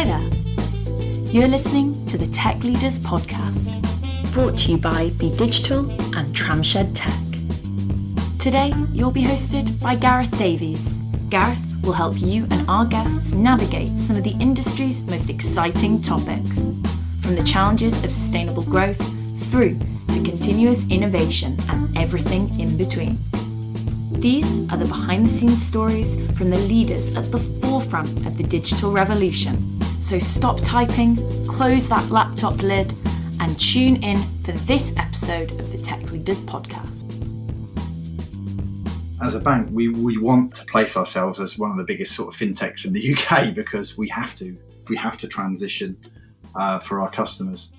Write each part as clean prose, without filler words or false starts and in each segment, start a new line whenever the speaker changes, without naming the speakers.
Hi there. You're listening to the Tech Leaders Podcast, brought to you by Be Digital and Tramshed Tech. Today, you'll be hosted by Gareth Davies. Gareth will help you and our guests navigate some of the industry's most exciting topics, from the challenges of sustainable growth through to continuous innovation and everything in between. These are the behind-the-scenes stories from the leaders at the forefront of the digital revolution. So stop typing, close that laptop lid, and tune in for this episode of the Tech Leaders Podcast.
As a bank, we want to place ourselves as one of the biggest sort of fintechs in the UK because we have to transition for our customers.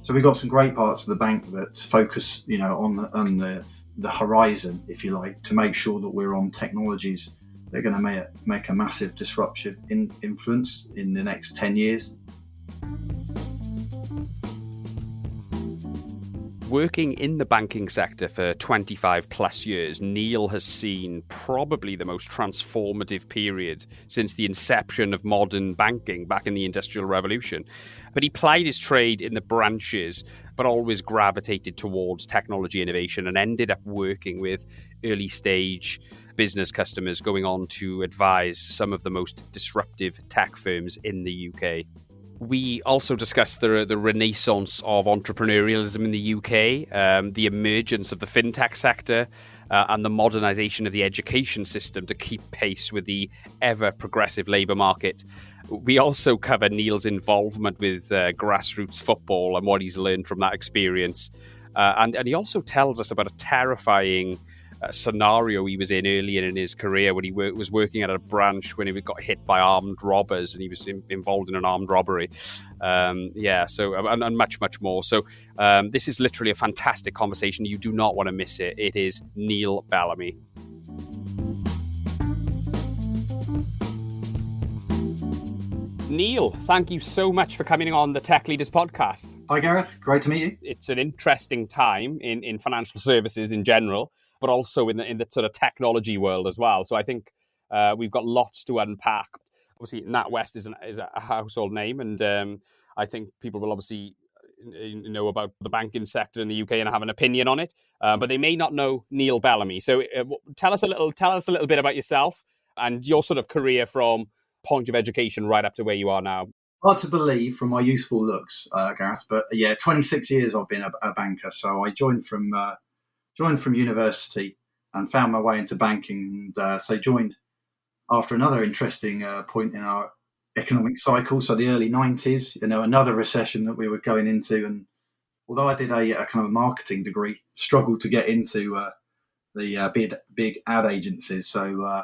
So we've got some great parts of the bank that focus, on the horizon, if you like, to make sure that we're on technologies that are going to make a massive disruptive influence in the next 10 years.
Working in the banking sector for 25 plus years, Neil has seen probably the most transformative period since the inception of modern banking back in the Industrial Revolution. But he plied his trade in the branches, but always gravitated towards technology innovation and ended up working with early stage business customers, going on to advise some of the most disruptive tech firms in the UK. We also discussed the renaissance of entrepreneurialism in the UK, the emergence of the FinTech sector, and the modernisation of the education system to keep pace with the ever-progressive labour market. We also cover Neil's involvement with grassroots football and what he's learned from that experience. And he also tells us about a terrifying scenario he was in earlier in his career when he was working at a branch when he got hit by armed robbers and he was involved in an armed robbery. And much, much more. So this is literally a fantastic conversation. You do not want to miss it. It is Neil Bellamy. Neil, thank you so much for coming on the Tech Leaders Podcast.
Hi, Gareth. Great to meet you.
It's an interesting time in financial services in general, but also in the sort of technology world as well. So I think we've got lots to unpack. Obviously, Natwest is a household name, and I think people will obviously know about the banking sector in the UK and have an opinion on it, but they may not know Neil Bellamy. So tell us a little bit about yourself and your sort of career from point of education right up to where you are now.
Hard to believe from my youthful looks, Gareth, but 26 years I've been a banker. So I joined from university and found my way into banking, and so joined after another interesting point in our economic cycle. So the early 90s, another recession that we were going into, and although I did a kind of marketing degree, struggled to get into the big ad agencies. So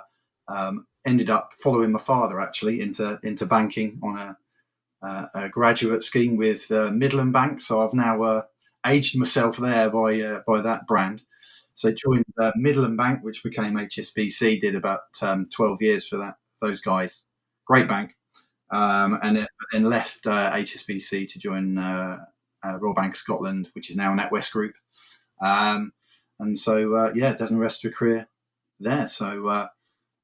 ended up following my father actually into banking on a graduate scheme with Midland Bank. So I've now aged myself there by that brand. So joined Midland Bank, which became HSBC, did about 12 years for those guys. Great bank. And then left HSBC to join Royal Bank of Scotland, which is now Natwest Group. And so, done the rest of a career there. So,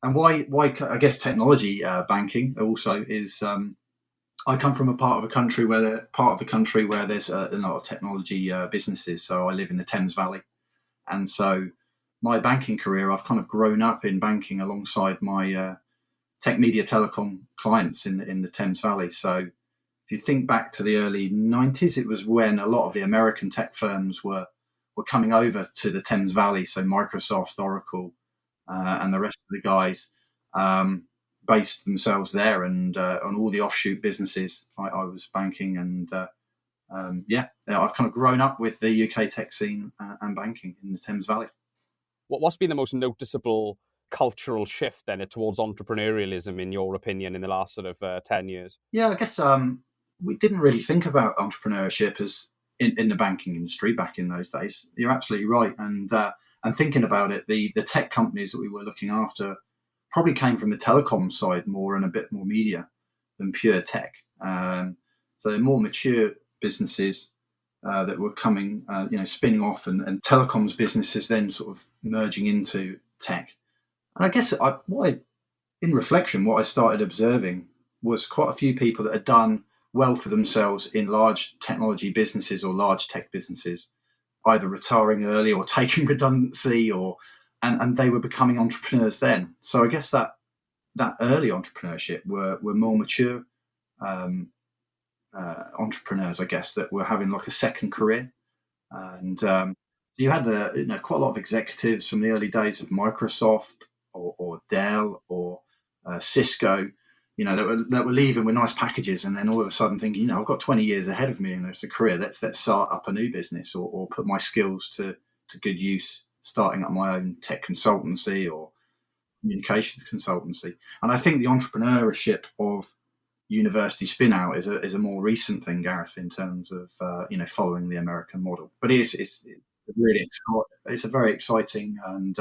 and why I guess technology banking also is, I come from a part of the country where there's a lot of technology businesses. So I live in the Thames Valley. And so my banking career, I've kind of grown up in banking alongside my tech media telecom clients in the Thames Valley. So if you think back to the early 90s, it was when a lot of the American tech firms were coming over to the Thames Valley. So Microsoft, Oracle, and the rest of the guys based themselves there, and on all the offshoot businesses I was banking. And I've kind of grown up with the UK tech scene and banking in the Thames Valley.
What's been the most noticeable cultural shift then towards entrepreneurialism, in your opinion, in the last sort of 10 years? Yeah,
I guess we didn't really think about entrepreneurship as in the banking industry back in those days. You're absolutely right. And thinking about it, the tech companies that we were looking after probably came from the telecom side more and a bit more media than pure tech. So they're more mature businesses that were coming, spinning off, and telecoms businesses then sort of merging into tech. And I guess in reflection, what I started observing was quite a few people that had done well for themselves in large technology businesses or large tech businesses, either retiring early or taking redundancy, and they were becoming entrepreneurs then. So I guess that early entrepreneurship were more mature entrepreneurs, I guess, that were having like a second career. And you had quite a lot of executives from the early days of Microsoft or Dell or Cisco, that were leaving with nice packages, and then all of a sudden thinking, I've got 20 years ahead of me and it's a career. Let's start up a new business or put my skills to good use, starting up my own tech consultancy or communications consultancy. And I think the entrepreneurship of university spin out is a more recent thing, Gareth, in terms of following the American model. But it's really it's a very exciting and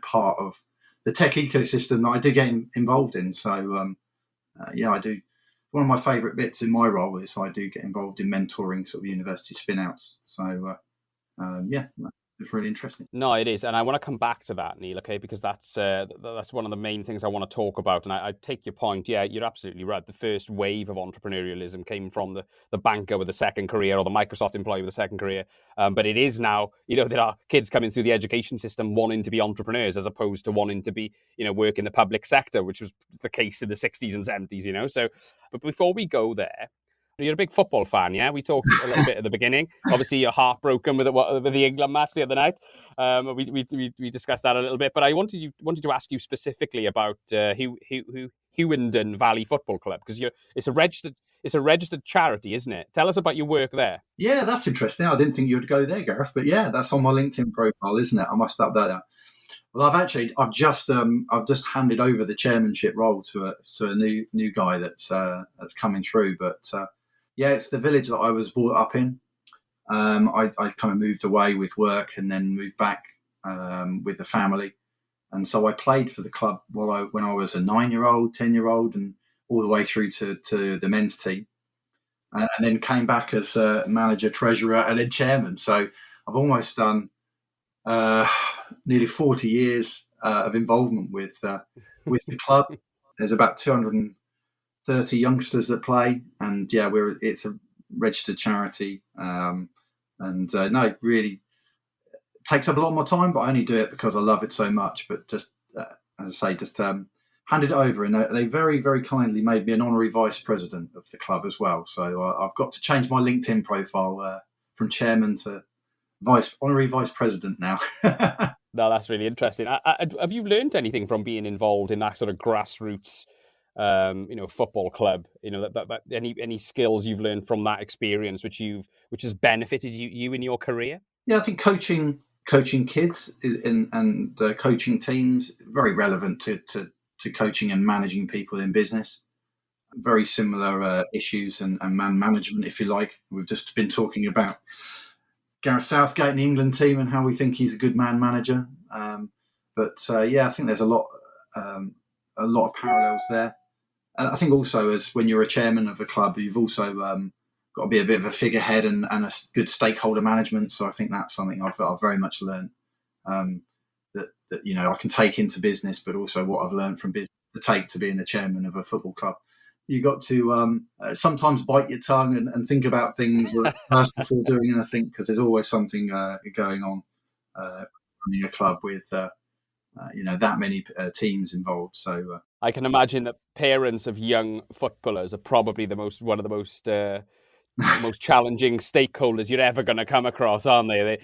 part of the tech ecosystem that I do get involved in. So I do. One of my favourite bits in my role is I do get involved in mentoring sort of university spin outs. So it's really interesting.
No, it is, and I want to come back to that, Neil. Okay, because that's one of the main things I want to talk about. And I take your point. Yeah, you're absolutely right. The first wave of entrepreneurialism came from the banker with a second career or the Microsoft employee with a second career. But it is now, there are kids coming through the education system wanting to be entrepreneurs as opposed to wanting to be, work in the public sector, which was the case in the 60s and 70s. So, but before we go there. You're a big football fan, yeah? We talked a little bit at the beginning. Obviously, you're heartbroken with the England match the other night. We discussed that a little bit, but I wanted to ask you specifically about Hughenden Valley Football Club, because it's a registered charity, isn't it? Tell us about your work there.
Yeah, that's interesting. I didn't think you would go there, Gareth, but yeah, that's on my LinkedIn profile, isn't it? I must update that. Well, I've just handed over the chairmanship role to a new guy that's coming through, but. Yeah, it's the village that I was brought up in. I kind of moved away with work and then moved back with the family. And so I played for the club when I was a 9-year-old, 10-year-old, and all the way through to the men's team. And then came back as manager, treasurer, and then chairman. So I've almost done nearly 40 years of involvement with the club. There's about 230 youngsters that play, and it's a registered charity, it really takes up a lot of my time, but I only do it because I love it so much. But just as I say, handed it over, and they very, very kindly made me an honorary vice president of the club as well. So I've got to change my LinkedIn profile from chairman to honorary vice president now.
No, that's really interesting. Have you learned anything from being involved in that sort of grassroots football club? That any skills you've learned from that experience, which has benefited you in your career?
Yeah, I think coaching kids and coaching teams very relevant to coaching and managing people in business. Very similar issues and man management, if you like. We've just been talking about Gareth Southgate and the England team and how we think he's a good man manager. I think there's a lot of parallels there. And I think also, as when you're a chairman of a club, you've also got to be a bit of a figurehead and a good stakeholder management. So I think that's something I've very much learned that I can take into business, but also what I've learned from business to take to being the chairman of a football club. You got to sometimes bite your tongue and think about things first before doing anything, because there's always something going on running a club with that many teams involved. So
I can imagine that parents of young footballers are probably one of the most challenging stakeholders you're ever going to come across, aren't they?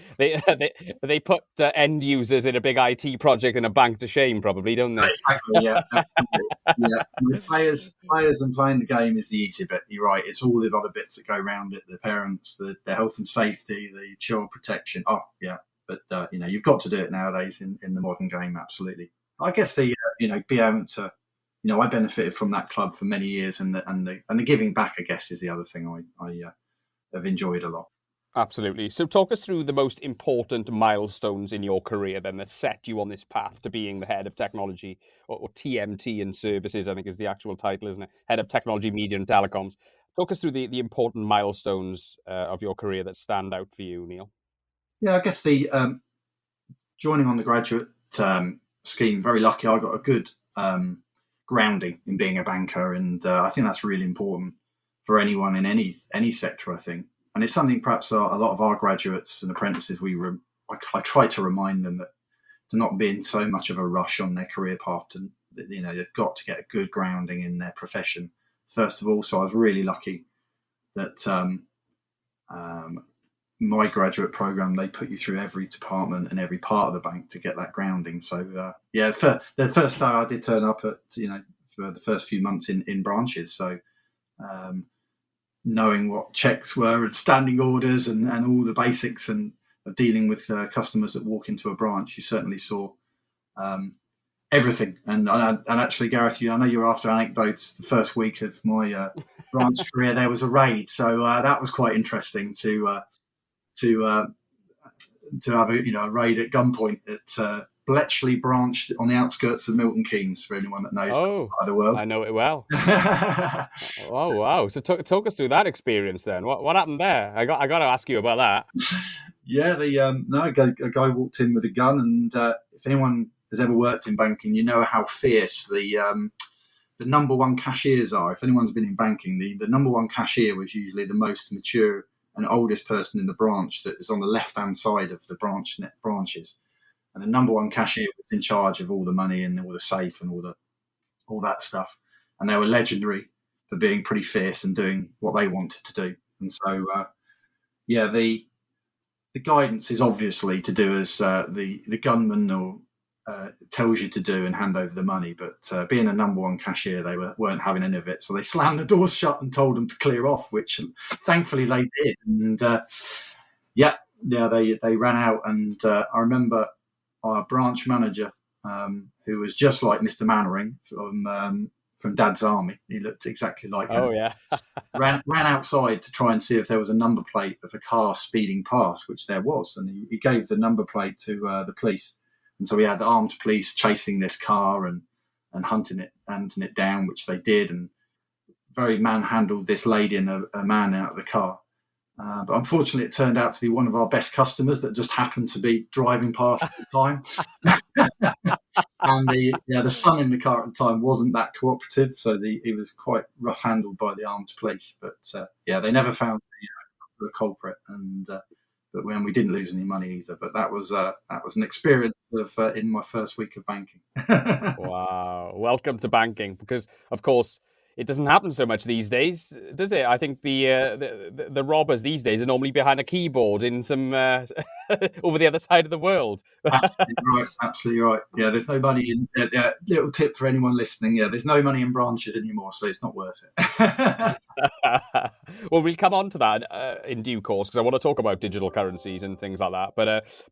They put end users in a big IT project in a bank to shame, probably, don't they?
Exactly. Yeah. Yeah. Players and playing the game is the easy bit. You're right. It's all the other bits that go around it: the parents, the health and safety, the child protection. Oh, yeah. But you've got to do it nowadays in the modern game. Absolutely. I guess be able to. I benefited from that club for many years, and the giving back, I guess, is the other thing I have enjoyed a lot.
Absolutely. So talk us through the most important milestones in your career then that set you on this path to being the head of technology, or TMT and services, I think is the actual title, isn't it? Head of Technology, Media and Telecoms. Talk us through the important milestones of your career that stand out for you, Neil.
Yeah, I guess the joining on the graduate scheme, very lucky. I got a good grounding in being a banker, and I think that's really important for anyone in any sector, I think. And it's something perhaps a lot of our graduates and apprentices, I try to remind them that to not be in so much of a rush on their career path. To, they've got to get a good grounding in their profession first of all. So I was really lucky that my graduate program, they put you through every department and every part of the bank to get that grounding. So the first day I did turn up at for the first few months in branches. So knowing what checks were and standing orders and all the basics and of dealing with customers that walk into a branch, you certainly saw everything. And actually, Gareth, I know you're after anecdotes. The first week of my branch career, there was a raid, so that was quite interesting to have a raid at gunpoint at Bletchley branch on the outskirts of Milton Keynes, for anyone that knows that part of the world.
I know it well. Oh wow! So talk us through that experience then. What happened there? I got to ask you about that.
Yeah, a guy walked in with a gun, and if anyone has ever worked in banking, you know how fierce the number one cashiers are. If anyone's been in banking, the number one cashier was usually the most mature and oldest person in the branch that is on the left-hand side of the branches. And the number one cashier was in charge of all the money and all the safe and all that stuff. And they were legendary for being pretty fierce and doing what they wanted to do. And so, the guidance is obviously to do as the gunman tells you to do and hand over the money. But being a number one cashier, they weren't having any of it. So they slammed the doors shut and told them to clear off, which thankfully they did. And they ran out. And I remember our branch manager, who was just like Mr. Mannering from Dad's Army. He looked exactly like him.
Oh, yeah.
ran outside to try and see if there was a number plate of a car speeding past, which there was. And he gave the number plate to the police. And so we had armed police chasing this car and hunting it down, which they did, and very manhandled this lady and a man out of the car. But unfortunately, it turned out to be one of our best customers that just happened to be driving past at the time. And the son in the car at the time wasn't that cooperative, so he was quite rough handled by the armed police. But they never found the culprit, and but when we didn't lose any money either. But that was an experience of in my first week of banking.
Wow, welcome to banking, because of course it doesn't happen so much these days, does it? I think the robbers these days are normally behind a keyboard in some over the other side of the world.
Absolutely right. Yeah, there's no money in. Little tip for anyone listening: there's no money in branches anymore, so it's not worth it.
Well, we'll come on to that in due course, because I want to talk about digital currencies and things like that.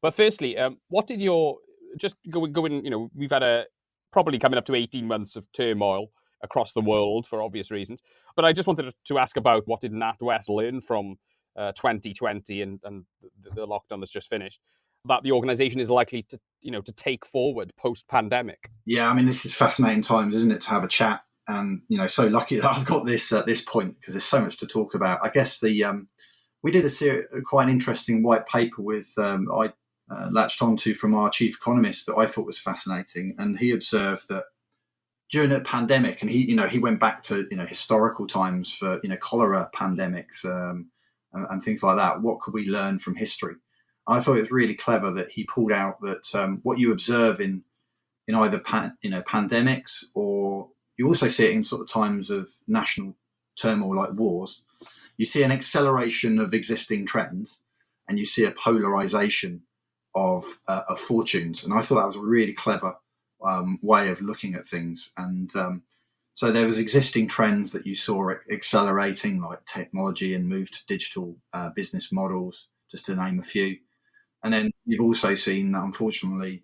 But firstly, what did your just going? We've had probably coming up to 18 months of turmoil across the world for obvious reasons. But I just wanted to ask about what did Natwest learn from 2020 and the lockdown that's just finished, that the organisation is likely to take forward post-pandemic.
Yeah, I mean, this is fascinating times, isn't it, to have a chat? And, so lucky that I've got this at this point, because there's so much to talk about. I guess we did quite an interesting white paper with I latched onto from our chief economist that I thought was fascinating. And he observed that during a pandemic, and he went back to historical times for cholera pandemics and things like that. What could we learn from history? I thought it was really clever that he pulled out that what you observe in either pandemics, or you also see it in sort of times of national turmoil like wars. You see an acceleration of existing trends, and you see a polarization of fortunes. And I thought that was a really clever way of looking at things. And so there was existing trends that you saw accelerating, like technology and move to digital business models, just to name a few. And then you've also seen, unfortunately,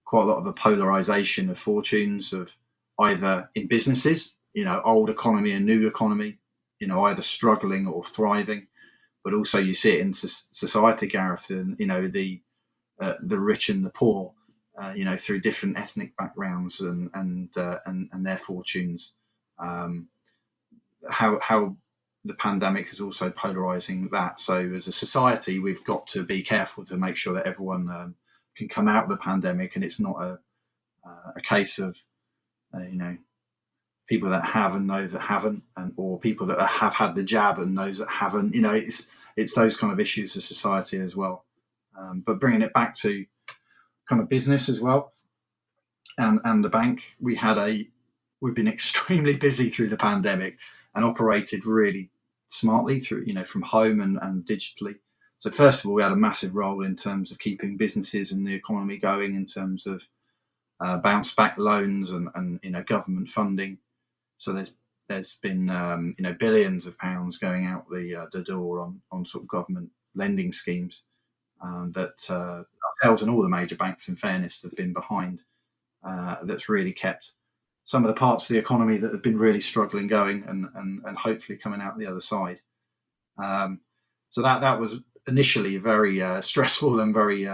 quite a lot of a polarization of fortunes, of either in businesses, old economy and new economy, either struggling or thriving. But also you see it in society, Gareth, and the rich and the poor. Through different ethnic backgrounds and their fortunes, how the pandemic is also polarizing that. So as a society, we've got to be careful to make sure that everyone can come out of the pandemic, and it's not a case of people that have and those that haven't, or people that have had the jab and those that haven't. It's those kind of issues of society as well. But bringing it back to kind of business as well, and the bank, we've been extremely busy through the pandemic and operated really smartly through, from home and digitally. So first of all, we had a massive role in terms of keeping businesses and the economy going in terms of bounce back loans and government funding. So there's been billions of pounds going out the door on sort of government lending schemes that ourselves and all the major banks, in fairness, have been behind. That's really kept some of the parts of the economy that have been really struggling going and hopefully coming out the other side. So that was initially a very stressful and very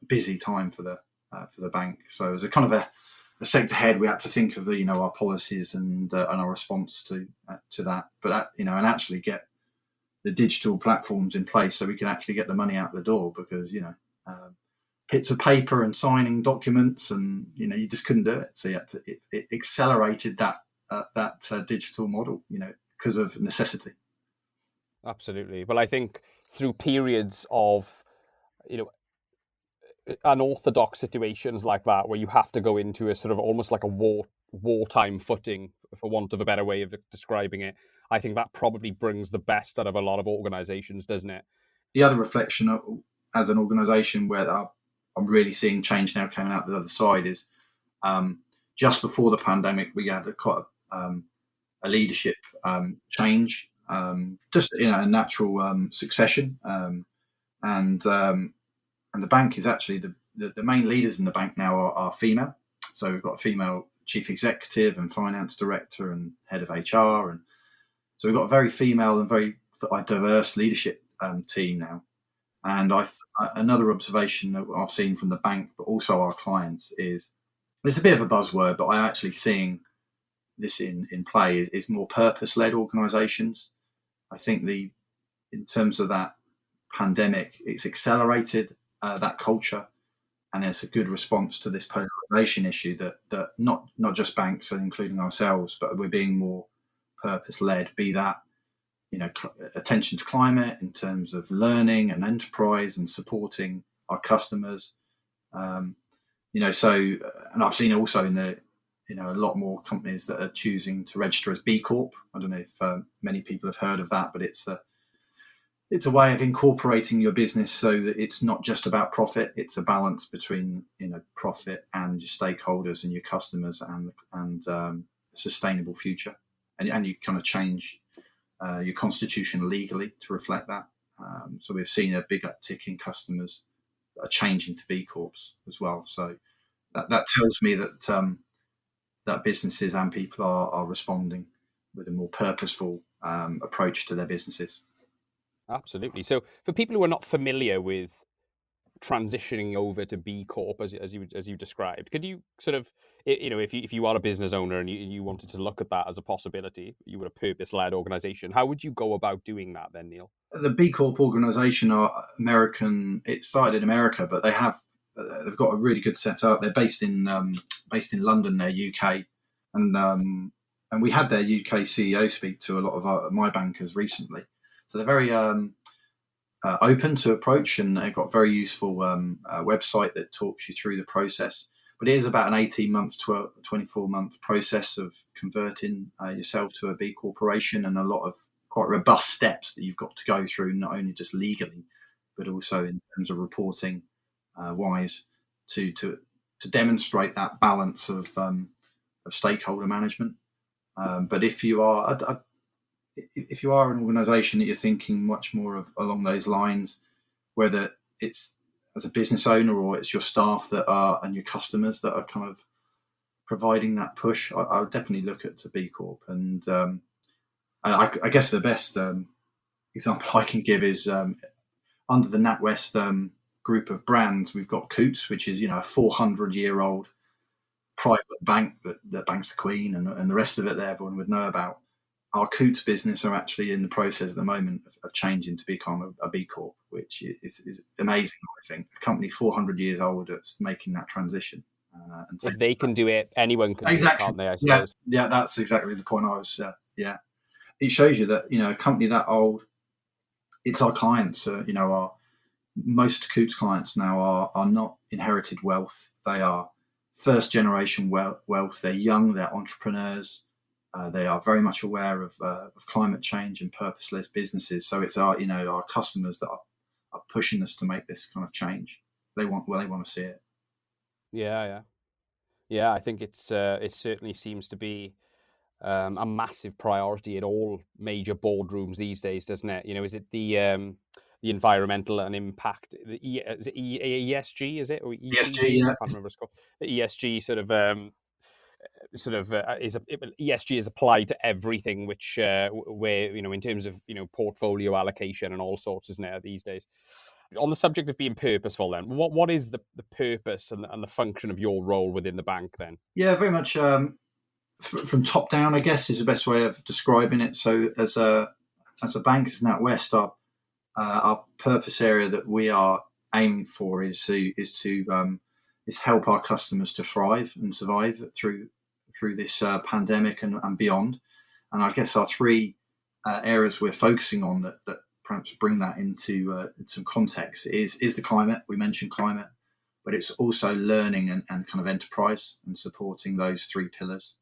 busy time for the bank. So as a kind of a sector head, we had to think of our policies and our response to that. But and actually get the digital platforms in place so we can actually get the money out the door, because bits of paper and signing documents, and you just couldn't do it. So you had to, it accelerated that digital model, because of necessity.
Absolutely. Well, I think through periods of unorthodox situations like that, where you have to go into a sort of almost like a wartime footing, for want of a better way of describing it, I think that probably brings the best out of a lot of organizations, doesn't it?
The other reflection as an organization where I'm really seeing change now coming out the other side is just before the pandemic, we had quite a leadership change, just a natural succession, and the bank is actually the main leaders in the bank now are female. So we've got a female chief executive and finance director and head of HR, and so we've got a very female and very diverse leadership team now. And another observation that I've seen from the bank, but also our clients, is it's a bit of a buzzword, but I'm actually seeing this in play is more purpose-led organisations. I think in terms of that pandemic, it's accelerated that culture, and it's a good response to this polarisation issue that not just banks, including ourselves, but we're being more purpose-led, be that attention to climate in terms of learning and enterprise and supporting our customers. So, and I've seen also in a lot more companies that are choosing to register as B-Corp. I don't know if many people have heard of that, but it's a way of incorporating your business so that it's not just about profit. It's a balance between profit and your stakeholders and your customers and a sustainable future. And you kind of change your constitution legally to reflect that. So we've seen a big uptick in customers that are changing to B Corps as well. So that tells me that businesses and people are responding with a more purposeful approach to their businesses.
Absolutely. So for people who are not familiar with transitioning over to B Corp, as you described, could you sort of, if you are a business owner and you wanted to look at that as a possibility, you were a purpose-led organization, how would you go about doing that then, Neil?
The B Corp organization are American. It started in America, but they've got a really good setup. They're based in London, they're UK, and we had their UK CEO speak to a lot of my bankers recently. So they're very open to approach, and they've got a very useful website that talks you through the process. But it is about an 18 months to a 24-month process of converting yourself to a B corporation, and a lot of quite robust steps that you've got to go through, not only just legally, but also in terms of reporting wise to demonstrate that balance of stakeholder management. But if you are an organisation that you're thinking much more along those lines, whether it's as a business owner or it's your staff and your customers that are kind of providing that push, I would definitely look at to B Corp. And I guess the best example I can give is under the NatWest group of brands, we've got Coutts, which is a 400-year-old private bank that banks the Queen and the rest of it that everyone would know about. Our Coutts business are actually in the process at the moment of changing to become a B Corp, which is amazing. I think a company 400 years old that's making that transition. And
if they can do it, anyone can do it, can't they, I
Yeah,
suppose?
yeah, that's exactly the point I was. Yeah, it shows you that a company that old, it's our clients. Our most Coots clients now are not inherited wealth. They are first generation wealth. They're young. They're entrepreneurs. They are very much aware of climate change and purposeless businesses. So it's our customers that are pushing us to make this kind of change. They want to see it.
Yeah. I think it certainly seems to be a massive priority at all major boardrooms these days, doesn't it? Is it the environmental and impact, is it ESG, is it, or ECG?
ESG, yeah.
I can't remember what it's called. The ESG ESG is applied to everything, which where in terms of portfolio allocation and all sorts, isn't it, these days? On the subject of being purposeful, then, what is the purpose and the function of your role within the bank then?
Yeah, very much from top down, I guess, is the best way of describing it. So as a bank, as Natwest, our purpose area that we are aiming for is help our customers to thrive and survive through this pandemic and beyond. And I guess our three areas we're focusing on that perhaps bring that into some context is the climate. We mentioned climate, but it's also learning and kind of enterprise and supporting those three pillars.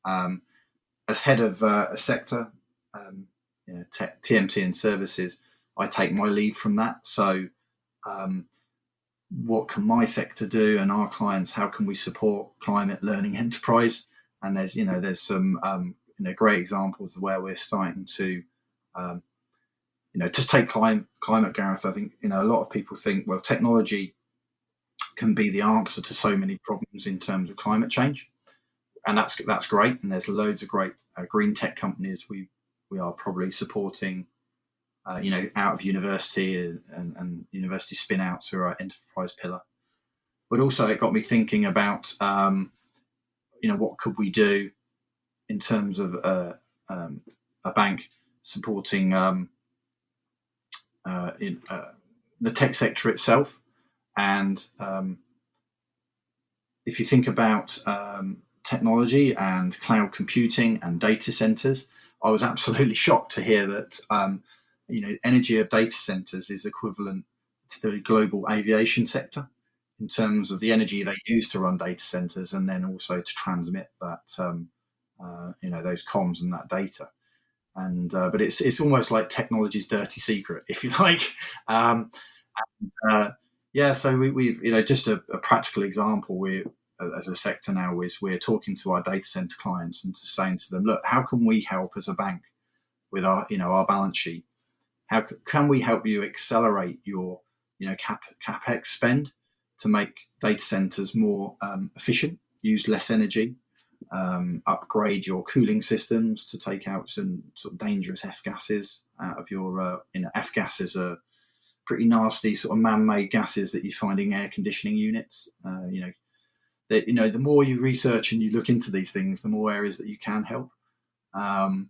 As head of a sector, TMT and services, I take my lead from that. So what can my sector do and our clients? How can we support climate, learning, enterprise? And there's some great examples of where we're starting to just take climate, Gareth. I think a lot of people think, well, technology can be the answer to so many problems in terms of climate change, and that's great. And there's loads of great green tech companies we are probably supporting, out of university and university spin outs through our enterprise pillar. But also it got me thinking about what could we do in terms of a bank supporting the tech sector itself. And if you think about technology and cloud computing and data centers, I was absolutely shocked to hear that energy of data centers is equivalent to the global aviation sector in terms of the energy they use to run data centers and then also to transmit that those comms and that data. And but it's almost like technology's dirty secret, if you like. So we've just a practical example. We as a sector now is we're talking to our data center clients and saying to them, look, how can we help as a bank with our our balance sheet? How can we help you accelerate your capex spend to make data centers more efficient, use less energy, upgrade your cooling systems to take out some sort of dangerous F gases out of your F gases are pretty nasty sort of man-made gases that you find in air conditioning units. The more you research and you look into these things, the more areas that you can help. And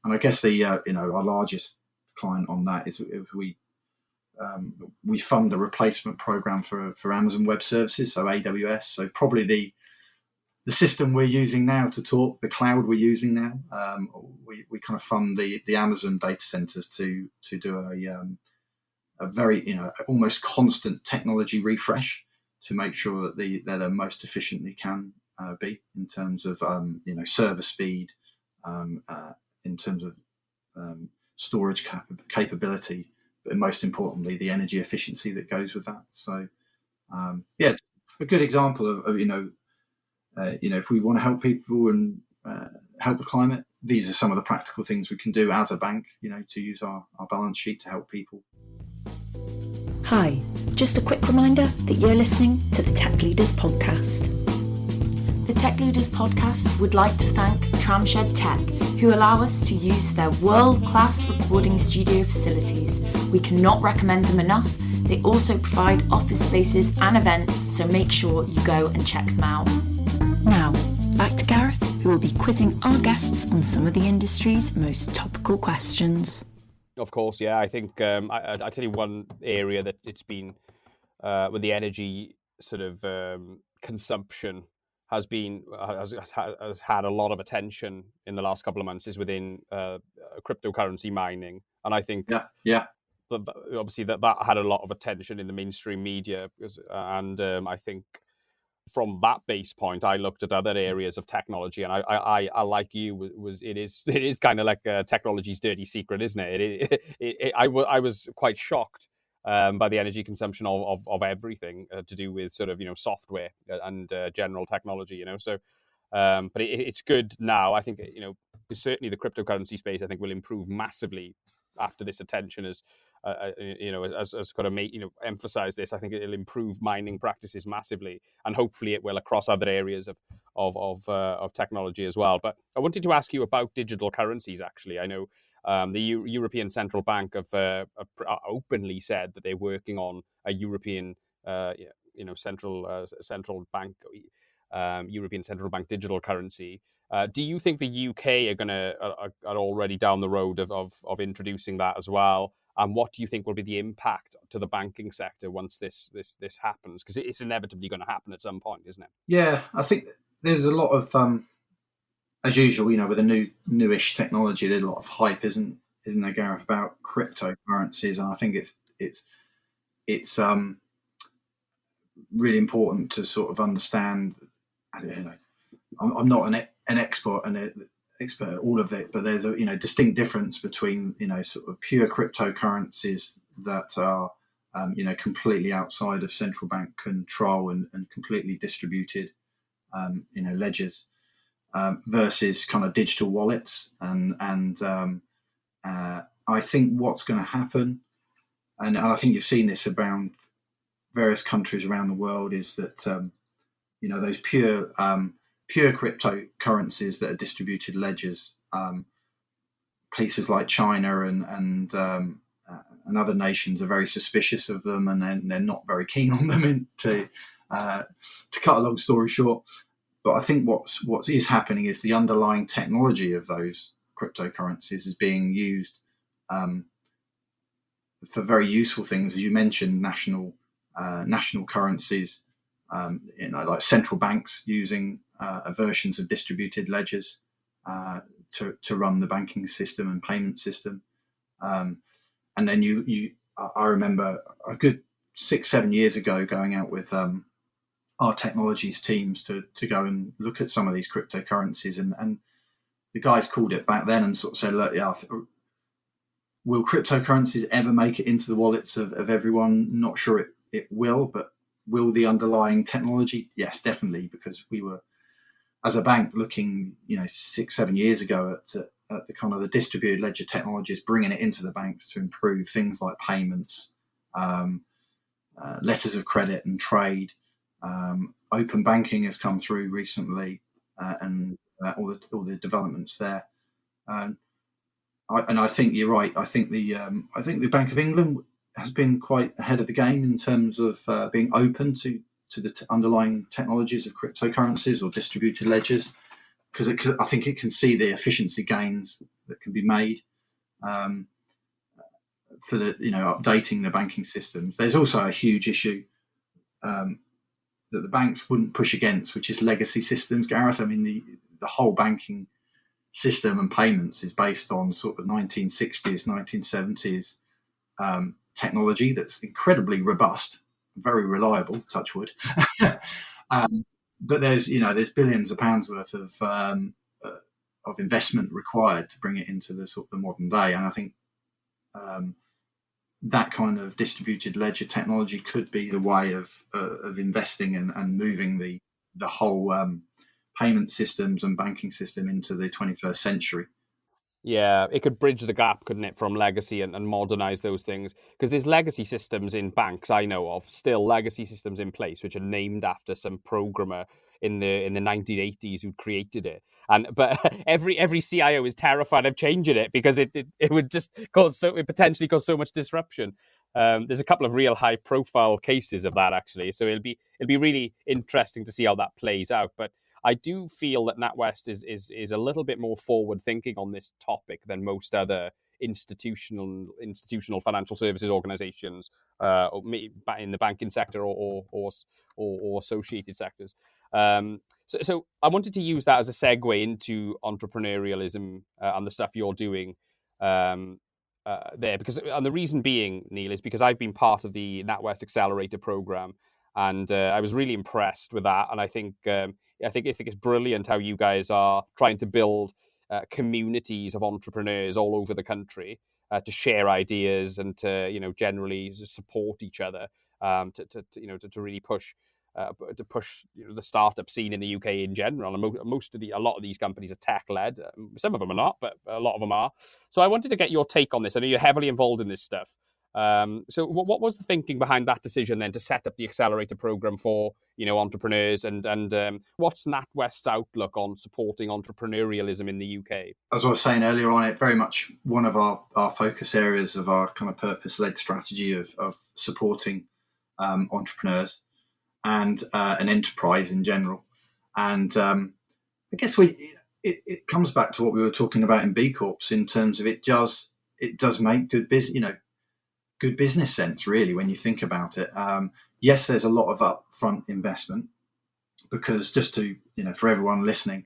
I guess our largest client on that is if we fund the replacement program for Amazon Web Services, so AWS. So probably the system we're using now to talk, the cloud we're using now, we kind of fund the Amazon data centers to do a very almost constant technology refresh to make sure that they're the most efficient they can be in terms of server speed, in terms of storage capability, but most importantly the energy efficiency that goes with that. So a good example of if we want to help people and help the climate, these are some of the practical things we can do as a bank, to use our balance sheet to help people.
Hi, just a quick reminder that you're listening to the Tech Leaders Podcast. The Tech Leaders Podcast would like to thank Tramshed Tech, who allow us to use their world-class recording studio facilities. We cannot recommend them enough. They also provide office spaces and events, so make sure you go and check them out. Now, back to Gareth, who will be quizzing our guests on some of the industry's most topical questions.
Of course, yeah. I think I tell you one area that it's been with the energy sort of consumption has had a lot of attention in the last couple of months is within cryptocurrency mining, and I think obviously that had a lot of attention in the mainstream media, and I think from that base point, I looked at other areas of technology, and I like you, it is kind of like technology's dirty secret, isn't it? I was quite shocked by the energy consumption of everything to do with sort of software and general technology, So, but it's good now. I think certainly the cryptocurrency space I think will improve massively after this attention as kind of emphasize this. I think it'll improve mining practices massively, and hopefully it will across other areas of technology as well. But I wanted to ask you about digital currencies. Actually, I know the European Central Bank have openly said that they're working on a European, central bank, European Central Bank digital currency. Do you think the UK are already down the road of introducing that as well? And what do you think will be the impact to the banking sector once this happens? Because it's inevitably going to happen at some point, isn't it?
Yeah, I think there's a lot of, as usual, with a newish technology, there's a lot of hype, isn't there, Gareth, about cryptocurrencies? And I think it's really important to sort of understand. I'm not an expert at all of it, but there's a distinct difference between sort of pure cryptocurrencies that are completely outside of central bank control and completely distributed ledgers versus kind of digital wallets and I think what's going to happen, and I think you've seen this around various countries around the world, is that those pure cryptocurrencies that are distributed ledgers, places like China and other nations are very suspicious of them, and they're not very keen on them. To cut a long story short, but I think what is happening is the underlying technology of those cryptocurrencies is being used for very useful things, as you mentioned, national currencies, like central banks using versions of distributed ledgers to run the banking system and payment system. And then I remember a good 6-7 years ago going out with our technologies teams to go and look at some of these cryptocurrencies, and the guys called it back then and sort of said, look, will cryptocurrencies ever make it into the wallets of everyone? Not sure it will, but will the underlying technology? Yes, definitely, because we were, as a bank, looking 6-7 years ago at the kind of the distributed ledger technologies, bringing it into the banks to improve things like payments, letters of credit and trade. Open banking has come through recently, and all the developments there. And I think you're right. I think the Bank of England has been quite ahead of the game in terms of being open to the underlying technologies of cryptocurrencies or distributed ledgers, because I think it can see the efficiency gains that can be made for the updating the banking systems. There's also a huge issue that the banks wouldn't push against, which is legacy systems, Gareth. I mean, the whole banking system and payments is based on sort of 1960s, 1970s technology that's incredibly robust, very reliable, touch wood. But there's billions of pounds worth of investment required to bring it into the sort of the modern day, and I think that kind of distributed ledger technology could be the way of investing and moving the whole payment systems and banking system into the 21st century.
Yeah, it could bridge the gap, couldn't it, from legacy and modernize those things? Because there's legacy systems in banks I know of, still legacy systems in place, which are named after some programmer in the 1980s who created it. But every CIO is terrified of changing it because it would just potentially cause so much disruption. There's a couple of real high profile cases of that, actually. So it'll be really interesting to see how that plays out. But I do feel that NatWest is a little bit more forward thinking on this topic than most other institutional financial services organisations, or in the banking sector or associated sectors. So I wanted to use that as a segue into entrepreneurialism and the stuff you're doing there, and the reason being, Neil, is because I've been part of the Natwest Accelerator program, and I was really impressed with that. And I think it's brilliant how you guys are trying to build communities of entrepreneurs all over the country to share ideas and to generally support each other, to really push. To push the startup scene in the UK in general, and a lot of these companies are tech led. Some of them are not, but a lot of them are. So I wanted to get your take on this. I know you're heavily involved in this stuff. So what was the thinking behind that decision then to set up the accelerator program for entrepreneurs, and what's NatWest's outlook on supporting entrepreneurialism in the UK?
As I was saying earlier on, it very much one of our focus areas of our kind of purpose-led strategy of supporting entrepreneurs and an enterprise in general. And I guess it comes back to what we were talking about in B-Corps in terms of it does make good business sense, really, when you think about it. Yes, there's a lot of upfront investment because just to, for everyone listening,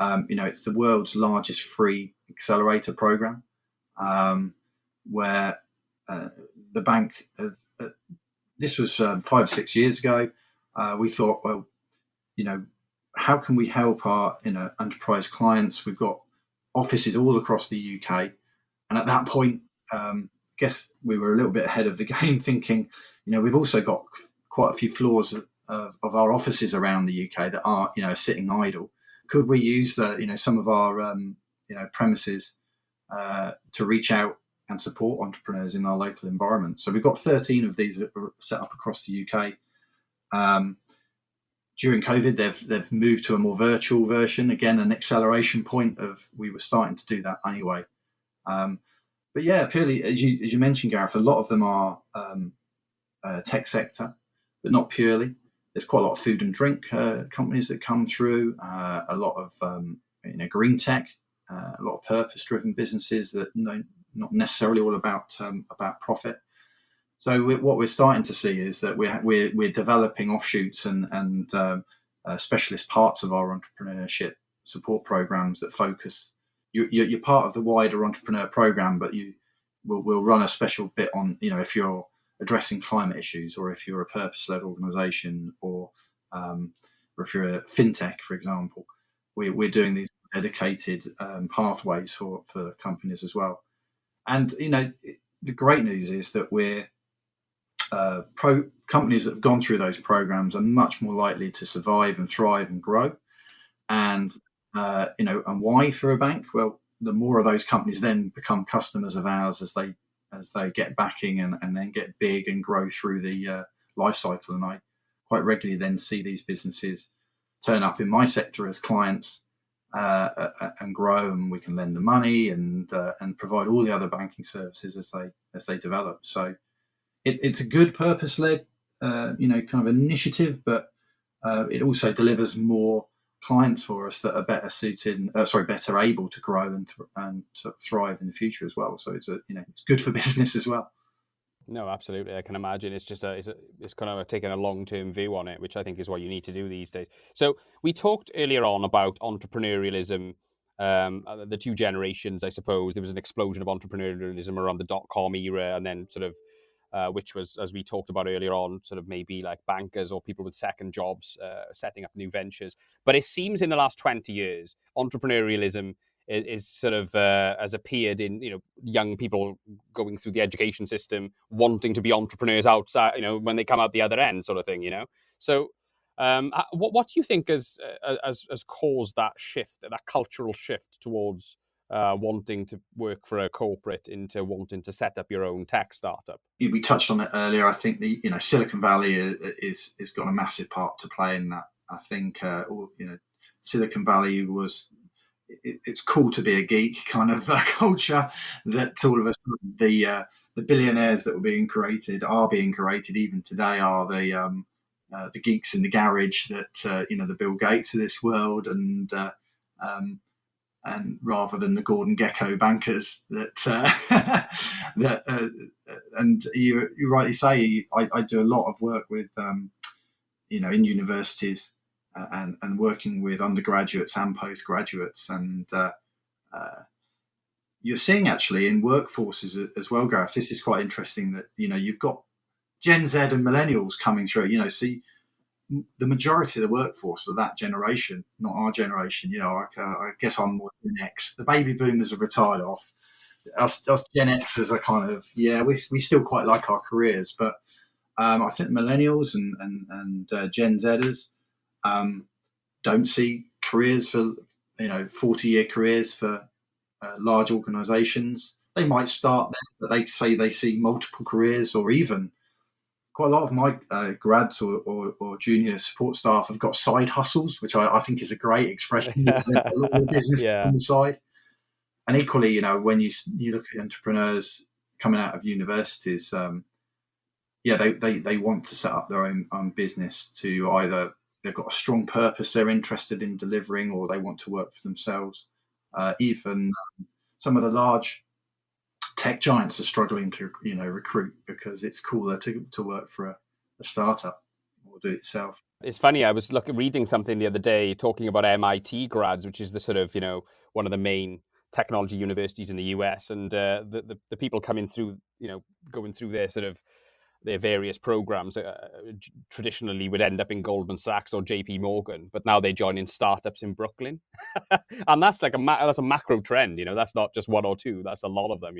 it's the world's largest free accelerator program, where the bank, this was 5 or 6 years ago. We thought, well, how can we help our enterprise clients? We've got offices all across the UK, and at that point, I guess we were a little bit ahead of the game, thinking, we've also got quite a few floors of our offices around the UK that are sitting idle. Could we use some of our premises to reach out and support entrepreneurs in our local environment? So we've got 13 of these set up across the UK. During COVID, they've moved to a more virtual version. Again, an acceleration point of we were starting to do that anyway. But yeah, purely as you mentioned, Gareth, a lot of them are tech sector, but not purely. There's quite a lot of food and drink companies that come through. A lot of green tech, a lot of purpose-driven businesses that not necessarily all about profit. So what we're starting to see is that we're developing offshoots and specialist parts of our entrepreneurship support programs that focus. You're part of the wider entrepreneur program, but we'll run a special bit on if you're addressing climate issues, or if you're a purpose-led organisation, or if you're a FinTech, for example. We're doing these dedicated pathways for companies as well. And the great news is that we're companies that have gone through those programs are much more likely to survive and thrive and grow. And and why for a bank? Well, the more of those companies then become customers of ours as they get backing and then get big and grow through the life cycle. And I quite regularly then see these businesses turn up in my sector as clients and grow, and we can lend them money and provide all the other banking services as they develop. So it's a good purpose-led, kind of initiative, but it also delivers more clients for us that are better able to grow and to thrive in the future as well. So it's good for business as well.
No, absolutely. I can imagine it's just it's kind of taking a long-term view on it, which I think is what you need to do these days. So we talked earlier on about entrepreneurialism, the two generations, I suppose. There was an explosion of entrepreneurialism around the dot-com era, and then sort of which was, as we talked about earlier on, sort of maybe like bankers or people with second jobs setting up new ventures. But it seems in the last 20 years, entrepreneurialism is sort of has appeared in young people going through the education system wanting to be entrepreneurs outside, when they come out the other end, sort of thing. So what do you think has caused that shift, that cultural shift towards wanting to work for a corporate into wanting to set up your own tech startup?
We touched on it earlier. I think the Silicon Valley is got a massive part to play in that. I think Silicon Valley was. It's cool to be a geek kind of culture that all of a sudden the billionaires that are being created even today are the geeks in the garage that the Bill Gates of this world, and and rather than the Gordon Gekko bankers and you rightly say, I do a lot of work with in universities and working with undergraduates and postgraduates, and you're seeing actually in workforces as well, Gareth. This is quite interesting that you've got Gen Z and millennials coming through. See, the majority of the workforce of that generation, not our generation. I guess I'm more Gen X. The baby boomers have retired off. Us Gen Xers are kind of we still quite like our careers, but I think millennials and Gen Zers don't see careers for 40-year careers for large organisations. They might start there, but they say they see multiple careers, or even quite a lot of my grads or junior support staff have got side hustles, which I think is a great expression. A little business on the side. And equally, when you look at entrepreneurs coming out of universities, they want to set up their own business. To either they've got a strong purpose they're interested in delivering, or they want to work for themselves. Even some of the large tech giants are struggling to recruit, because it's cooler to work for a startup or do it yourself.
It's funny, I was reading something the other day talking about MIT grads, which is the sort of one of the main technology universities in the US, and the people coming through, going through their sort of their various programs traditionally would end up in Goldman Sachs or JP Morgan, but now they join in startups in Brooklyn. And that's like that's a macro trend, that's not just one or two, that's a lot of them,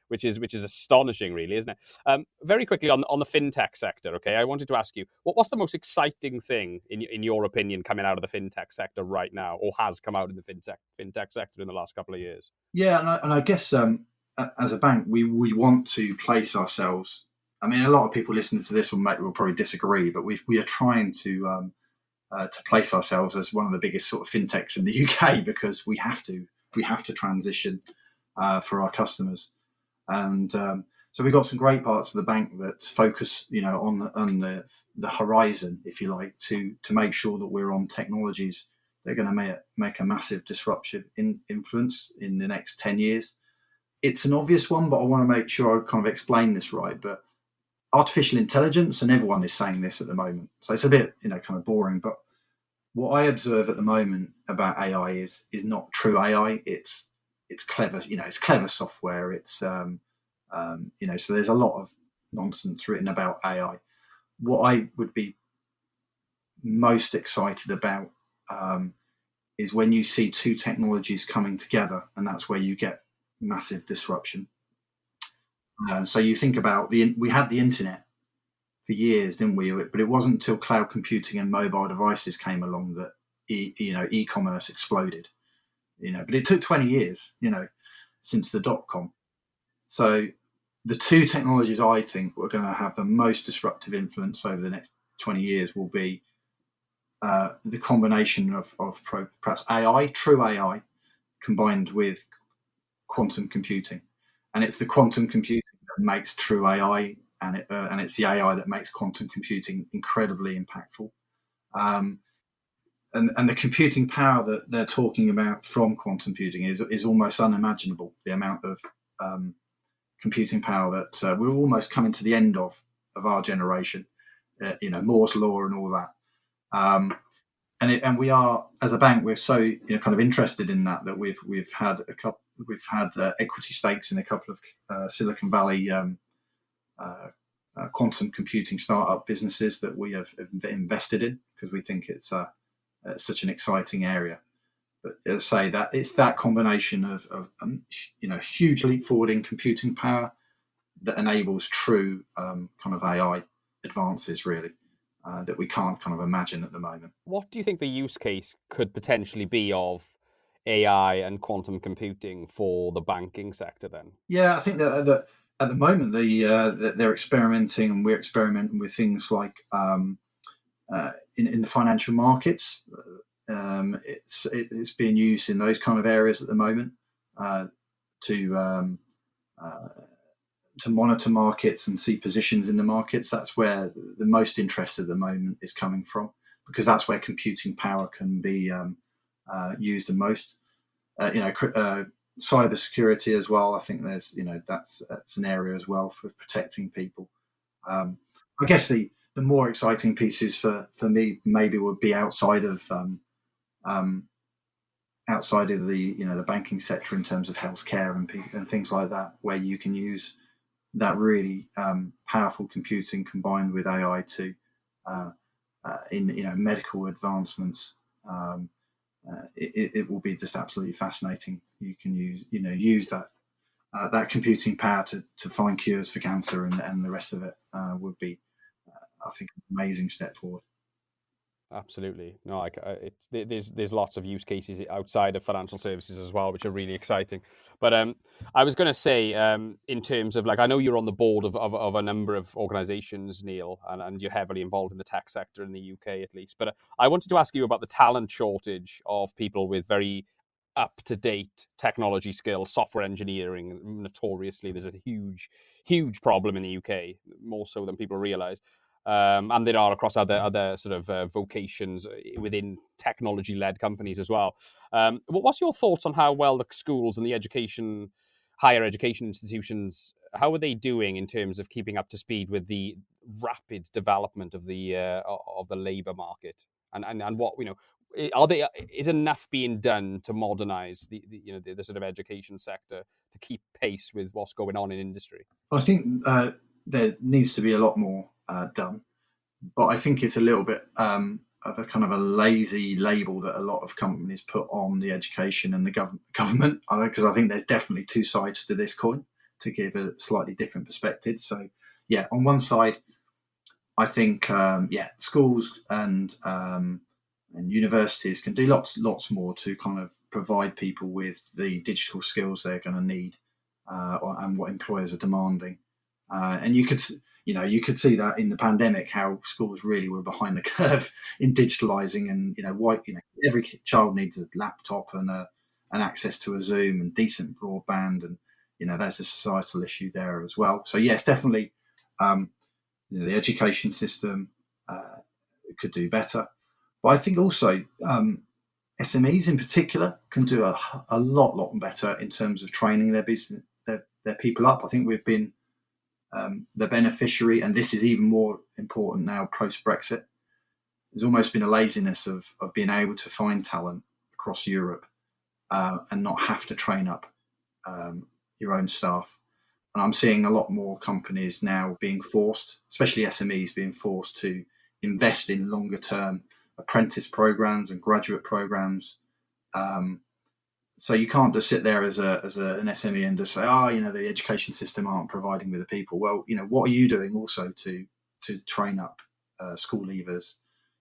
which is astonishing, really, isn't it? Very quickly on the FinTech sector, okay, I wanted to ask you, what's the most exciting thing in your opinion coming out of the FinTech sector right now, or has come out in the FinTech sector in the last couple of years?
Yeah, and I guess as a bank, we want to place ourselves. I mean, a lot of people listening to this will probably disagree, but we are trying to place ourselves as one of the biggest sort of fintechs in the UK, because we have to transition for our customers, and so we've got some great parts of the bank that focus, on the horizon, if you like, to make sure that we're on technologies that are going to make a massive disruptive influence in the next 10 years. It's an obvious one, but I want to make sure I kind of explain this right. But artificial intelligence, and everyone is saying this at the moment, so it's a bit kind of boring, but what I observe at the moment about AI is not true AI. It's clever, it's clever software. It's so there's a lot of nonsense written about AI. What I would be most excited about is when you see two technologies coming together, and that's where you get massive disruption. So you think about we had the internet for years, didn't we? But it wasn't until cloud computing and mobile devices came along that e-commerce exploded. But it took 20 years, since the .com. So the two technologies I think are going to have the most disruptive influence over the next 20 years will be the combination of perhaps AI, true AI, combined with quantum computing. And it's the quantum computing that makes true AI, and it's the AI that makes quantum computing incredibly impactful. And the computing power that they're talking about from quantum computing is almost unimaginable. The amount of computing power that we're almost coming to the end of our generation. Moore's law and all that. And we are, as a bank, we're so kind of interested in that we've had equity stakes in a couple of Silicon Valley quantum computing startup businesses that we have invested in, because we think it's such an exciting area. But as I say, that it's that combination of huge leap forward in computing power that enables true kind of AI advances, really. That we can't kind of imagine at the moment.
What do you think the use case could potentially be of AI and quantum computing for the banking sector then?
Yeah, I think that at the moment they're experimenting, and we're experimenting with things like in the financial markets. It's being used in those kind of areas at the moment to monitor markets and see positions in the markets. That's where the most interest at the moment is coming from, because that's where computing power can be used the most. cyber security as well. I think there's, that's an area as well for protecting people. I guess the more exciting pieces for me maybe would be outside of the the banking sector in terms of healthcare and things like that, where you can use that really powerful computing combined with AI to in medical advancements. It will be just absolutely fascinating. You can use that computing power to find cures for cancer, and the rest of it would be, I think, an amazing step forward.
Absolutely. No, there's lots of use cases outside of financial services as well, which are really exciting. But I was going to say, in terms of, like, I know you're on the board of a number of organizations, Neil, and you're heavily involved in the tech sector in the UK at least. But I wanted to ask you about the talent shortage of people with very up-to-date technology skills, software engineering. Notoriously, there's a huge problem in the UK, more so than people realize. And there are across other sort of vocations within technology-led companies as well. What's your thoughts on how well the schools and the higher education institutions, how are they doing in terms of keeping up to speed with the rapid development of the labour market? And what, is enough being done to modernise the sort of education sector to keep pace with what's going on in industry?
I think there needs to be a lot more done, but I think it's a little bit of a kind of a lazy label that a lot of companies put on the education and the government, because I think there's definitely two sides to this coin, to give a slightly different perspective. So yeah, on one side, I think schools and universities can do lots more to kind of provide people with the digital skills they're going to need, and what employers are demanding. And you could see that in the pandemic, how schools really were behind the curve in digitalizing, and every child needs a laptop and access to a Zoom and decent broadband, and there's a societal issue there as well. So yes, definitely, the education system could do better, but I think also SMEs in particular can do a lot better in terms of training their business, their people up. I think we've been the beneficiary, and this is even more important now post-Brexit. There's almost been a laziness of being able to find talent across Europe and not have to train up your own staff. And I'm seeing a lot more companies now being forced, especially SMEs, being forced to invest in longer term apprentice programs and graduate programs. So you can't just sit there as an SME and just say, the education system aren't providing with the people. Well, what are you doing also to train up school leavers?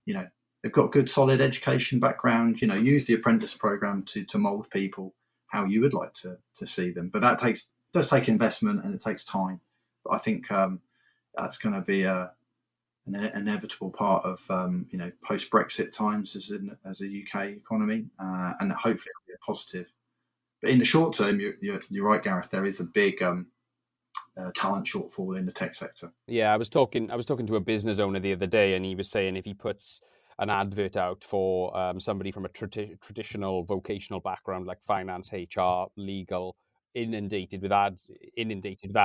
They've got good, solid education background. Use the apprentice program to mould people how you would like to see them. But that does take investment, and it takes time. But I think that's going to be an inevitable part of post-Brexit times as a UK economy, and hopefully it'll be a positive. But in the short term, you're right, Gareth. There is a big talent shortfall in the tech sector.
Yeah, I was talking to a business owner the other day, and he was saying if he puts an advert out for somebody from a traditional vocational background like finance, HR, legal, inundated with ad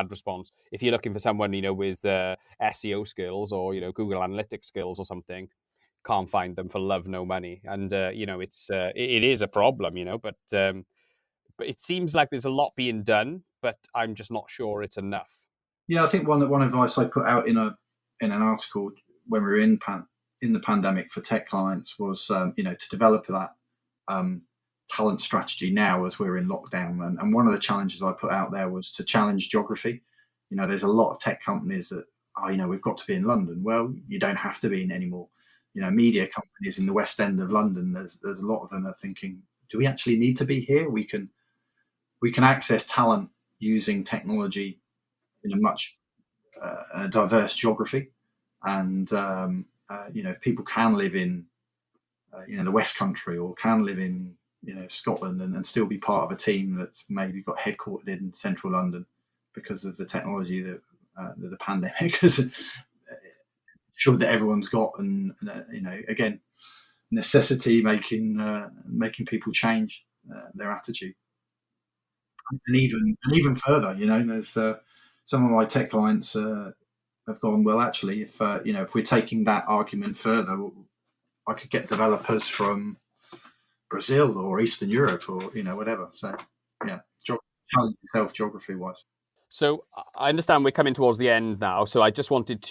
response. If you're looking for someone with SEO skills or Google Analytics skills or something, can't find them for love nor money. And it is a problem, but it seems like there's a lot being done, but I'm just not sure it's enough.
Yeah, I think one advice I put out in an article when we were in the pandemic for tech clients was to develop that talent strategy now as we're in lockdown. And one of the challenges I put out there was to challenge geography. There's a lot of tech companies that, we've got to be in London. Well, you don't have to be in anymore. Media companies in the West End of London, there's a lot of them are thinking, do we actually need to be here? We can access talent using technology in a much diverse geography. And, people can live in, the West Country, or can live in, Scotland and still be part of a team that's maybe got headquartered in central London because of the technology that the pandemic has ensured that everyone's got. And, again, necessity making people change. their attitude. And even further, there's some of my tech clients have gone, well, actually, if we're taking that argument further, I could get developers from Brazil or Eastern Europe or whatever. So yeah, challenge yourself geography wise.
So I understand we're coming towards the end now. So I just wanted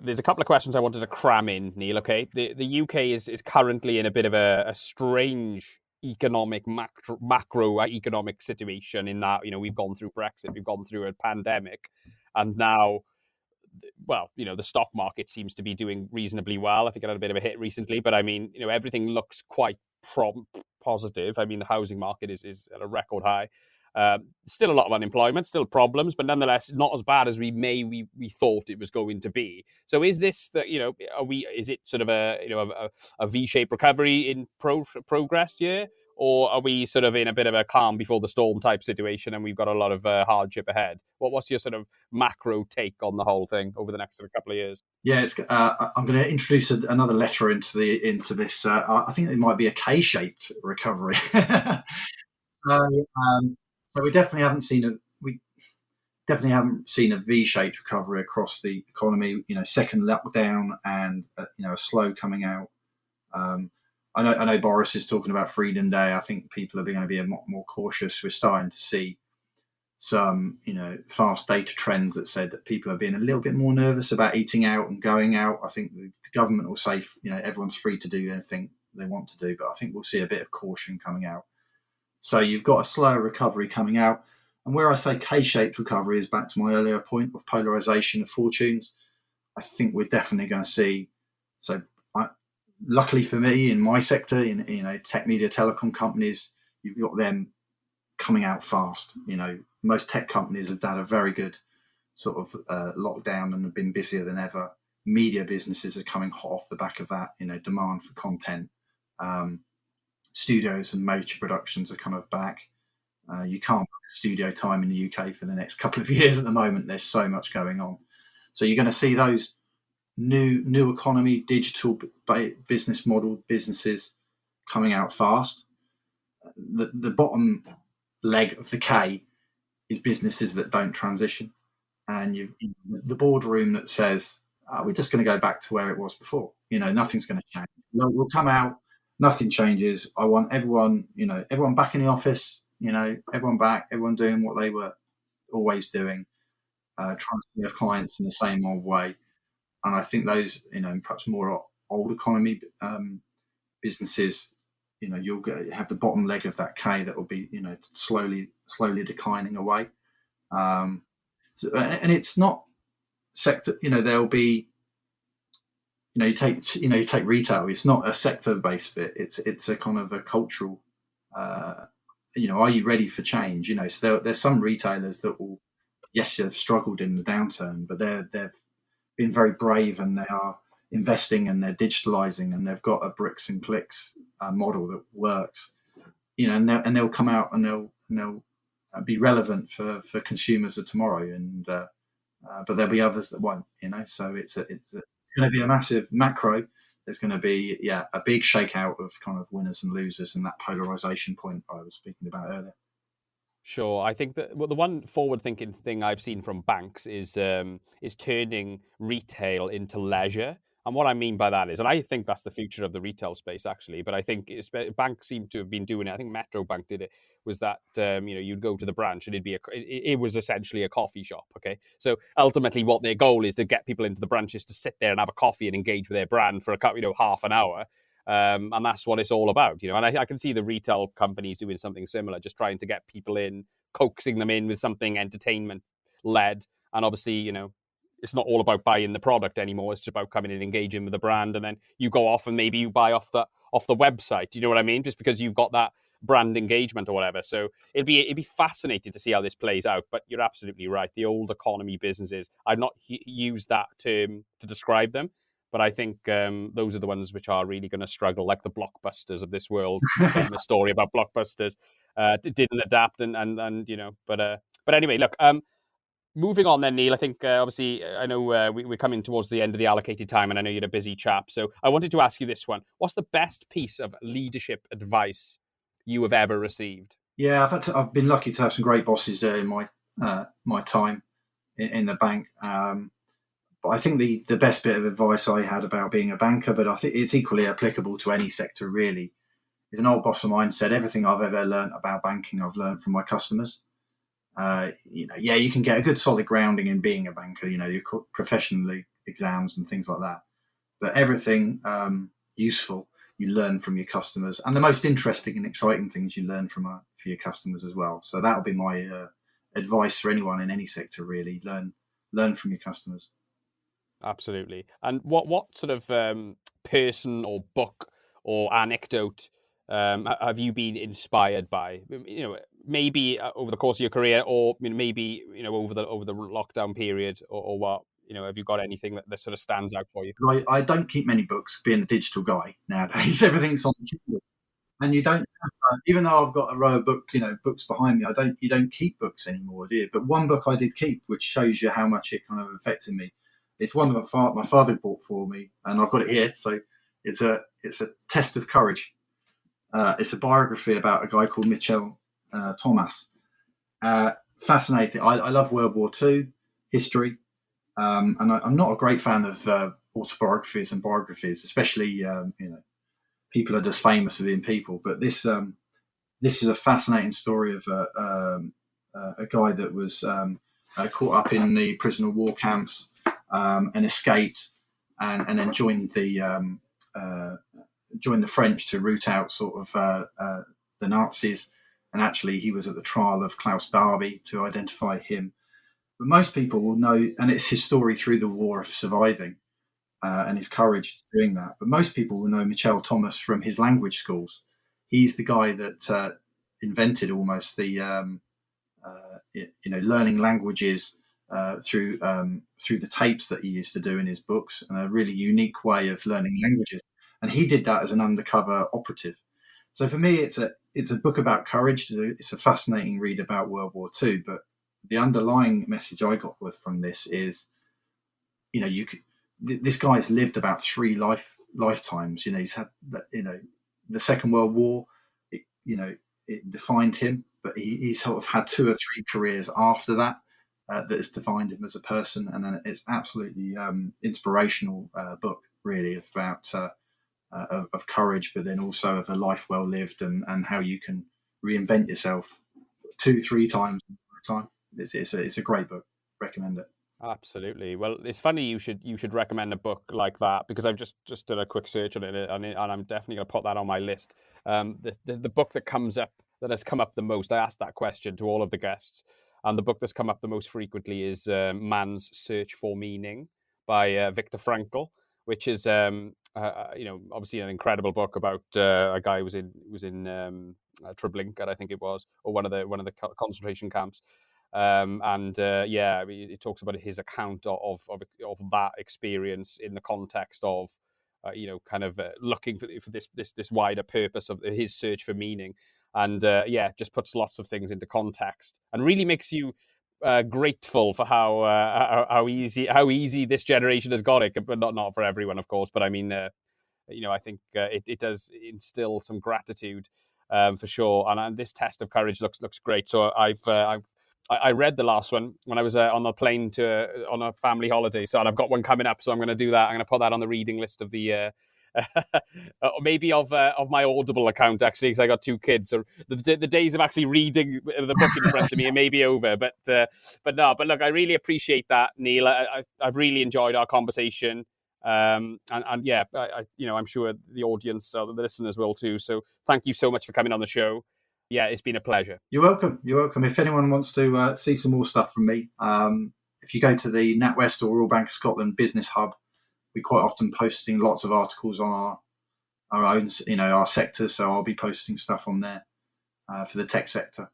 there's a couple of questions I wanted to cram in, Neil. Okay, the UK is currently in a bit of a strange economic macroeconomic situation in that we've gone through Brexit, we've gone through a pandemic, and now, well, the stock market seems to be doing reasonably well. I think it had a bit of a hit recently, but I mean, everything looks quite positive. I mean, the housing market is at a record high. Still a lot of unemployment, still problems, but nonetheless not as bad as we thought it was going to be. So is this is it sort of a V-shaped recovery in progress here, or are we sort of in a bit of a calm before the storm type situation and we've got a lot of hardship ahead? What's your sort of macro take on the whole thing over the next sort of couple of years?
Yeah, I'm going to introduce another letter into this. I think it might be a K-shaped recovery. So we definitely haven't seen a V-shaped recovery across the economy. Second lockdown and a slow coming out. I know Boris is talking about Freedom Day. I think people are going to be a lot more cautious. We're starting to see some fast data trends that said that people are being a little bit more nervous about eating out and going out. I think the government will say everyone's free to do anything they want to do, but I think we'll see a bit of caution coming out. So you've got a slower recovery coming out. And where I say K-shaped recovery is back to my earlier point of polarization of fortunes. I think we're definitely going to see. So luckily for me, in my sector, in tech, media, telecom companies, you've got them coming out fast. Most tech companies have done a very good sort of lockdown and have been busier than ever. Media businesses are coming hot off the back of that. Demand for content. Studios and major productions are kind of back. You can't book studio time in the UK for the next couple of years at the moment. There's so much going on. So you're going to see those new economy, digital business model businesses coming out fast. The bottom leg of the K is businesses that don't transition. And you've the boardroom that says, we're just going to go back to where it was before. Nothing's going to change. We'll come out. Nothing changes. I want everyone back in the office, everyone back, everyone doing what they were always doing, trying to serve clients in the same old way. And I think those, perhaps more old economy businesses, you'll have the bottom leg of that K that will be, slowly declining away. And it's not sector, there'll be, you take retail. It's not a sector-based bit. It's a kind of a cultural. Are you ready for change? So there's some retailers that will, yes, they've struggled in the downturn, but they've been very brave and they are investing and they're digitalizing and they've got a bricks and clicks model that works. And they'll come out and they'll be relevant for consumers of tomorrow. And but there'll be others that won't. So it's going to be a massive macro. There's going to be a big shakeout of kind of winners and losers and that polarization point I was speaking about earlier.
Sure, I think that the one forward-thinking thing I've seen from banks is turning retail into leisure. And what I mean by that is, and I think that's the future of the retail space, actually, but I think banks seem to have been doing it. I think Metro Bank did it, was that, you'd go to the branch and it was essentially a coffee shop, okay? So ultimately what their goal is to get people into the branches to sit there and have a coffee and engage with their brand for half an hour. And that's what it's all about, and I can see the retail companies doing something similar, just trying to get people in, coaxing them in with something entertainment-led. And obviously, it's not all about buying the product anymore. It's about coming and engaging with the brand, and then you go off and maybe you buy off the website. You know what I mean? Just because you've got that brand engagement or whatever. So it'd be fascinating to see how this plays out. But you're absolutely right. The old economy businesses, I've not used that term to describe them, but I think those are the ones which are really going to struggle, like the Blockbusters of this world. Famous story about Blockbusters didn't adapt, But anyway, look. Moving on then, Neil, I think obviously I know we're coming towards the end of the allocated time, and I know you're a busy chap. So I wanted to ask you this one. What's the best piece of leadership advice you have ever received?
Yeah, I've been lucky to have some great bosses there in my time in the bank. But I think the best bit of advice I had about being a banker, but I think it's equally applicable to any sector really, is an old boss of mine said, everything I've ever learned about banking, I've learned from my customers. You can get a good solid grounding in being a banker, your professional exams and things like that. But everything useful you learn from your customers, and the most interesting and exciting things you learn from your customers as well. So that'll be my advice for anyone in any sector, really. Learn from your customers.
Absolutely. And what sort of person or book or anecdote have you been inspired by? Maybe over the course of your career, or maybe over the lockdown period, or what? Have you got anything that sort of stands out for you?
I don't keep many books, being a digital guy nowadays. Everything's on the Kindle, and you don't. Even though I've got a row of books behind me, you don't keep books anymore, do you? But one book I did keep, which shows you how much it kind of affected me. It's one that my father bought for me, and I've got it here. So it's a test of courage. It's a biography about a guy called Michel Thomas. Fascinating. I love World War II history. And I'm not a great fan of autobiographies and biographies, especially people are just famous for being people. But this is a fascinating story of a guy that was caught up in the prisoner of war camps and escaped, and then joined the French to root out sort of the Nazis. And actually, he was at the trial of Klaus Barbie to identify him. But most people will know, and it's his story through the war of surviving and his courage doing that. But most people will know Michel Thomas from his language schools. He's the guy that invented almost the learning languages through the tapes that he used to do in his books, and a really unique way of learning languages. And he did that as an undercover operative. So for me, it's a book about courage. It's a fascinating read about World War II, but the underlying message I got from this is, this guy's lived about 3 lifetimes. He's had, the Second World War, it defined him, but he sort of had 2 or 3 careers after that that has defined him as a person. And then it's absolutely inspirational book, really, about of courage, but then also of a life well lived, and how you can reinvent yourself 2-3 times at a time. It's a great book. Recommend it.
Absolutely. Well, it's funny you should recommend a book like that, because I've just did a quick search on it, and I'm definitely going to put that on my list. The book that has come up the most, I asked that question to all of the guests, and the book that's come up the most frequently is Man's Search for Meaning by Viktor Frankl, which is obviously an incredible book about a guy who was in Treblinka, I think it was, or one of the concentration camps. It talks about his account of that experience in the context of looking for this wider purpose of his search for meaning, and just puts lots of things into context and really makes you grateful for how easy this generation has got it, but not for everyone, of course. But I mean, I think it does instill some gratitude for sure, and this test of courage looks great. So I read the last one when I was on the plane on a family holiday, and I've got one coming up, so I'm going to do that. I'm going to put that on the reading list of the maybe of my Audible account, actually, because I got 2 kids, so the days of actually reading the book in front of me are maybe over. But look, I really appreciate that, Neil. I've really enjoyed our conversation, I'm sure the audience, the listeners, will too. So thank you so much for coming on the show. Yeah, it's been a pleasure.
You're welcome. If anyone wants to see some more stuff from me, if you go to the NatWest or Royal Bank of Scotland Business Hub, we quite often posting lots of articles on our own, our sectors. So I'll be posting stuff on there for the tech sector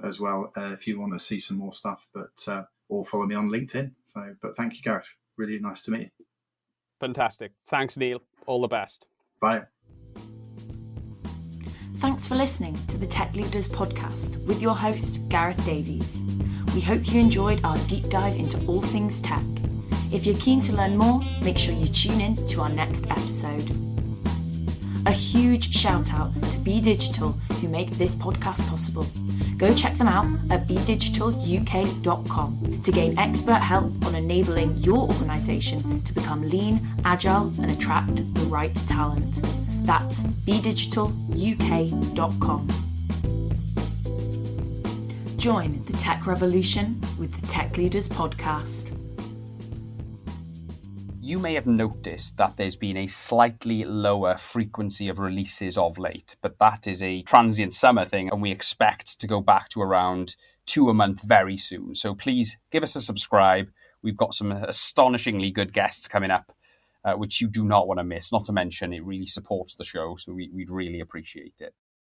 as well, if you want to see some more stuff. But or follow me on LinkedIn. But thank you, Gareth. Really nice to meet you.
Fantastic. Thanks, Neil. All the best.
Bye.
Thanks for listening to the Tech Leaders podcast with your host, Gareth Davies. We hope you enjoyed our deep dive into all things tech. If you're keen to learn more, make sure you tune in to our next episode. A huge shout out to Be Digital, who make this podcast possible. Go check them out at bedigitaluk.com to gain expert help on enabling your organisation to become lean, agile and attract the right talent. That's bedigitaluk.com. Join the tech revolution with the Tech Leaders podcast.
You may have noticed that there's been a slightly lower frequency of releases of late, but that is a transient summer thing, and we expect to go back to around 2 a month very soon. So please give us a subscribe. We've got some astonishingly good guests coming up, which you do not want to miss. Not to mention, it really supports the show, so we'd really appreciate it.